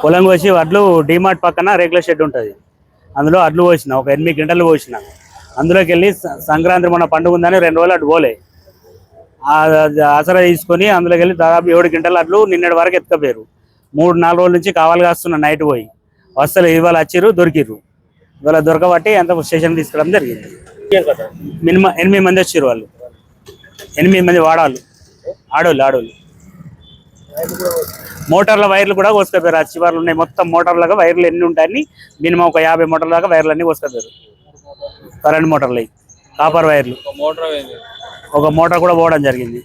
పొలం కోసి వడ్లు డిమార్ట్ పక్కన రేకుల షెడ్ ఉంటుంది. అందులో అడ్లు పోసిన ఒక 8 గంటలు పోసిన. అందులోకి వెళ్ళి సంక్రాంతి మొన్న పండుగ ఉందని 2 రోజులు అటు పోలే. ఆసరా తీసుకొని అందులోకి వెళ్ళి దాదాపు 7 గంటల అడ్లు నిన్నటి వరకు ఎత్తుకపోయారు. 3-4 రోజుల నుంచి కావాలి కాస్తున్న నైట్ పోయి వస్తలు ఇవాళ వచ్చిర్రు, దొరికిర్రు. ఇవాళ దొరకబట్టి అంత స్టేషన్ తీసుకురావడం జరిగింది. మినిమం 8 మంది వచ్చారు. వాళ్ళు 8 మంది ఆడోళ్ళు. మోటార్ల వైర్లు కూడా కోసుకపోయారు. ఆ చివర్లు ఉన్నాయి మొత్తం మోటార్లుగా వైర్లు ఎన్ని ఉంటాయని మినిమం ఒక 50 మోటార్ల దాకా వైర్లు అన్ని కోసుకపోయారు. కరెంట్ మోటార్లు అవి కాపర్ వైర్లు. ఒక మోటార్ కూడా పోవడం జరిగింది.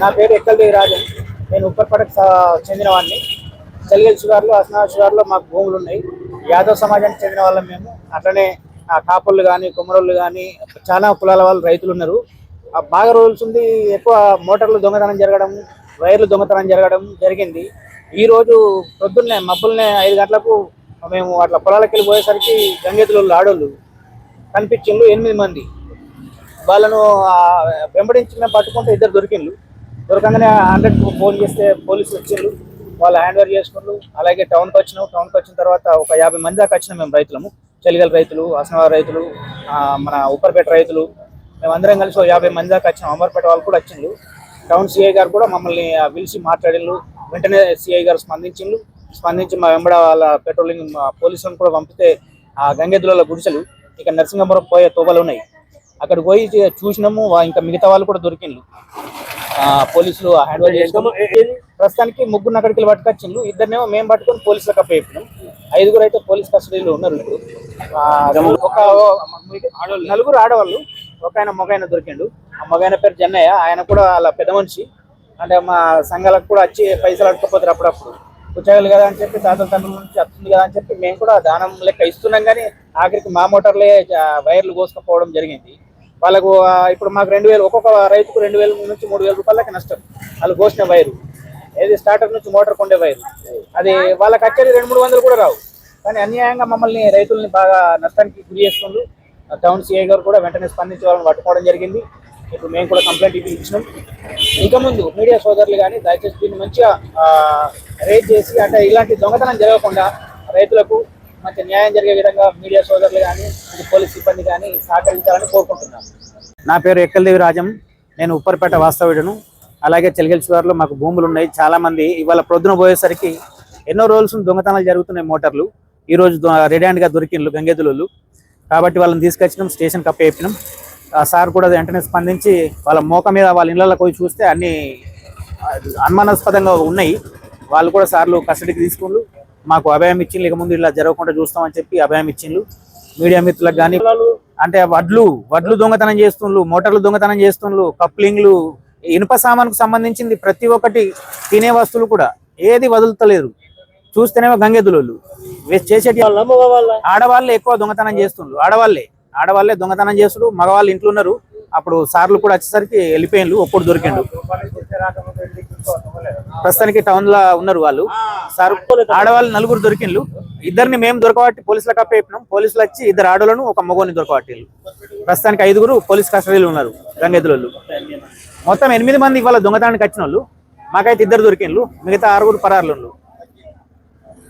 నా పేరు ఎక్కల్దేవి రాజన్. నేను ఉప్పర్పేటకు చెందిన వాడిని. చలిగల్ షుగర్లో, అస్నా షుగర్లో మాకు భూములు ఉన్నాయి. యాదవ్ సమాజానికి చెందిన వాళ్ళం మేము. అట్లనే కాపుళ్ళు కానీ, కుమ్మరోళ్ళు కానీ చాలా కులాల వాళ్ళు రైతులు ఉన్నారు. బాగా రోజులు ఉంది. ఎక్కువ మోటార్లు దొంగతనం జరగడం, వైర్లు దొంగతనం జరగడం జరిగింది. ఈరోజు పొద్దున్నే మబ్బుల్నే 5 గంటలకు మేము అట్లా పొలాలకు వెళ్ళి పోయేసరికి గంగెతులు ఆడోళ్ళు కనిపించిండ్రు. 8 మంది. వాళ్ళను వెంబడించి మేము పట్టుకుంటే 2 దొరికిండ్రు. దొరకంగానే 100కు ఫోన్ చేస్తే పోలీసులు వచ్చిండ్రు. వాళ్ళు హ్యాండ్ ఓవర్ చేసుకుంటూ అలాగే టౌన్కి వచ్చినాం. టౌన్కి వచ్చిన తర్వాత ఒక 50 మంది దాకా వచ్చినాం. మేము రైతులము, చలిగల్ రైతులు, అస్నావర్ రైతులు, మన ఉప్పర్పేట రైతులు, మేమందరం కలిసి 50 మంది దాకా వచ్చినాం. అమర్పేట వాళ్ళు కూడా వచ్చిండ్రు. టౌన్ సిఐ గారు కూడా మమ్మల్ని పిలిచి మాట్లాడిండ్రు. వెంటనే సిఐ గారు స్పందించి మా వెంబడ వాళ్ళ పెట్రోలింగ్ పోలీసులను కూడా పంపితే ఆ గంగెద్దుల గుడిసెలు ఇక నరసింగపురం పోయే తోబలు ఉన్నాయి. అక్కడికి పోయి చూసినాము. ఇంకా మిగతా వాళ్ళు కూడా దొరికిండ్రు. పోలీసులు హ్యాండ్ ఓవర్ చేసినాము. ప్రస్తుతానికి 3 అక్కడికి వెళ్ళి పట్టుకొచ్చిండ్రు. 2 మేము పట్టుకొని పోలీసులకు అప్పచెప్పినాం. 5 అయితే పోలీస్ కస్టడీలో ఉన్నారు. ఇప్పుడు ఒక 4 ఆడవాళ్ళు, ఒక ఆయన మగైన దొరికిండు. ఆ మగైన పేరు జన్నయ్య. ఆయన కూడా అలా పెద్ద మనిషి. అంటే మా సంఘాలకు కూడా వచ్చి పైసలు అడుక్కపోతారు అప్పుడప్పుడు. కూర్చోగలి కదా అని చెప్పి తాతల తండ్రుల నుంచి వస్తుంది కదా అని చెప్పి మేము కూడా దానం లెక్క ఇస్తున్నాం. కానీ ఆఖరికి మా మోటార్లే వైర్లు కోసుకపోవడం జరిగింది. వాళ్ళకు ఇప్పుడు మాకు 2000, ఒక్కొక్క రైతుకు 2000 నుంచి 3000 రూపాయలకి నష్టం. వాళ్ళు కోసిన వైరు ఏది స్టార్టర్ నుంచి మోటార్ కొండే వైరు అది వాళ్ళకి వచ్చేది 200-300 కూడా రావు. కానీ అన్యాయంగా మమ్మల్ని రైతుల్ని బాగా నష్టానికి గురి చేస్తుండ్రు. టౌన్ సిఐ గారు కూడా వెంటనే స్పందించి వాళ్ళని పట్టుకోవడం జరిగింది. ఇప్పుడు మేము కూడా కంప్లైంట్ ఇచ్చినాం. ఇక ముందు మీడియా సోదరులు కానీ దయచేసి దీన్ని మంచిగా రేట్ చేసి అంటే ఇలాంటి దొంగతనం జరగకుండా రైతులకు మంచి న్యాయం జరిగే విధంగా మీడియా సోదరులు కానీ పోలీస్ సిబ్బంది కానీ సహకరించాలని కోరుకుంటున్నాను. నా పేరు ఎక్కల్దేవి రాజం. నేను ఉప్పర్పేట వాస్తవ్యుడను. అలాగే చలిగల్ షుగర్లో మాకు భూములు ఉన్నాయి. చాలామంది ఇవాళ ప్రొద్దున పోయేసరికి ఎన్నో రోజులు దొంగతనాలు జరుగుతున్నాయి మోటార్లు. ఈరోజు రెడ్ హ్యాండ్గా దొరికిండ్రు గంగెద్దులు. కాబట్టి వాళ్ళని తీసుకొచ్చినాం, స్టేషన్కి అప్పచెప్పినాం. ఆ సార్ కూడా వెంటనే స్పందించి వాళ్ళ మోక మీద వాళ్ళ ఇళ్ళకి పోయి చూస్తే అన్ని అనుమానాస్పదంగా ఉన్నాయి. వాళ్ళు కూడా సార్లు కస్టడీకి తీసుకుండ్రు. మాకు అభయం ఇచ్చిండ్రు. ఇక ముందు ఇలా జరగకుండా చూస్తామని చెప్పి అభయం ఇచ్చిండ్రు. మీడియా మిత్రులకు కానీ అంటే వడ్లు దొంగతనం చేస్తుండ్రు, మోటార్లు దొంగతనం చేస్తుండ్రు, కప్లింగ్లు, ఇనుప సామాన్కు సంబంధించింది ప్రతి ఒక్కటి, తినే వస్తువులు కూడా ఏది వదులుతలేరు. చూస్తేనేమో గంగెద్దులు చేసేటి ఆడవాళ్ళే ఎక్కువ దొంగతనం చేస్తుండ్రు. ఆడవాళ్ళే దొంగతనం చేస్తుడు. మగవాళ్ళు ఇంట్లో ఉన్నారు. అప్పుడు సార్లు కూడా వచ్చేసరికి వెళ్ళిపోయిండ్రు. ఒప్పుడు దొరికిండు. ప్రస్తుతానికి టౌన్ లో ఉన్నారు వాళ్ళు. సార్ ఆడవాళ్ళు 4 దొరికిండ్రు. 2 మేము దొరకబట్టి పోలీసులకు అప్పచెప్పినాం. పోలీసులు వచ్చి 2 ఆడోళ్ళను ఒక మగోని దొరకబట్టిండ్రు. ప్రస్తుతానికి 5 పోలీస్ కస్టడీలో ఉన్నారు గంగెద్దులు. మొత్తం 8 మంది ఇవాళ దొంగతనానికి వచ్చిన వాళ్ళు. మాకైతే 2 దొరికిండ్రు. మిగతా 6 పరారులు ఉన్నారు.